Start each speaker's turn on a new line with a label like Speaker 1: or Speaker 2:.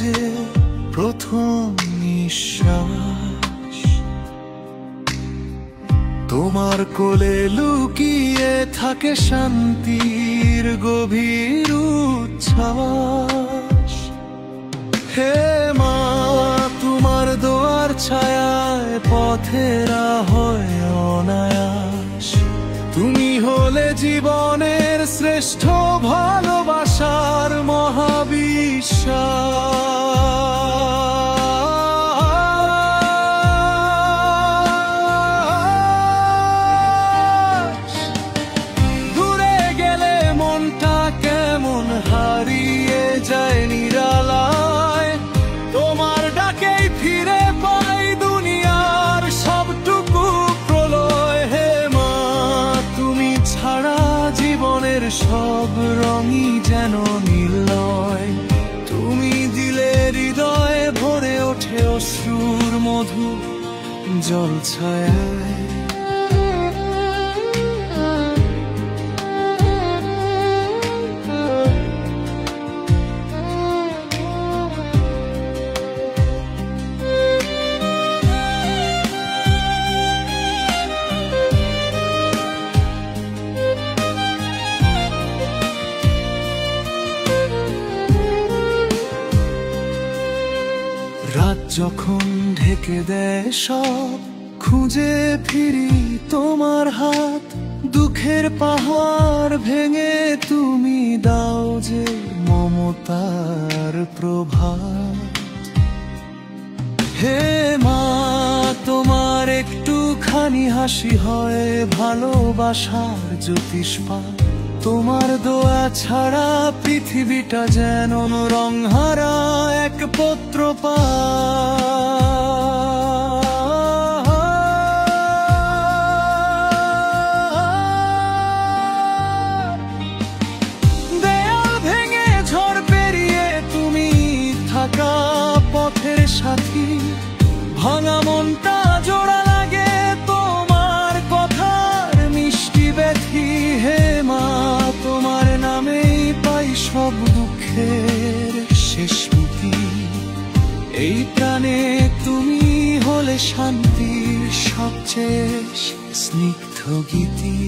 Speaker 1: যে প্রথম নিঃশ্বাস, তোমার কোলে লুকিয়ে থাকে শান্তির গভীর উচ্ছ্বাস। হে মা, তোমার দোয়ার ছায়ায় পথেরা হয় অনায়াস। তুমি হলে জীবনের শ্রেষ্ঠ ভালোবাসার মহাবিশ্বাস। দূরে গেলে মনটা কেমন হারিয়ে যায় নিরালায়, তোমার ডাকেই ফিরে পাই দুনিয়ার সবটুকু প্রলয়। হে মা, তুমি ছাড়া জীবনের সব রঙই যেন নির্লয়। তুমি দিলে হৃদয়ে ভরে ওঠে অশ্রুর মধু জল ছায়ায়। রাত যখন ঢেকে দেয় সব, খুঁজে ফিরি তোমার হাত। দুঃখের পাহাড় ভেঙে তুমি দাও যে মমতার প্রভাত। হে মা, তোমার একটুখানি হাসি হয় ভালোবাসার জ্যোতিষ্পাত। তোমার দোয়া ছাড়া পৃথিবীটা যেন রংহারা এক পত্রপাত। দেয়াল ভেঙে ঝড় পেরিয়ে তুমি থাকা পথের সাথী। ভাঙা মনটা জোড়া লাগে তোমার কথার মিষ্টি ব্যথি। হে মা, তোমার নামেই পাই সব দুঃখের শেষ মিতি। এই প্রাণে তুমি হলে শান্তির সবচেয়ে স্নিগ্ধ গীতি।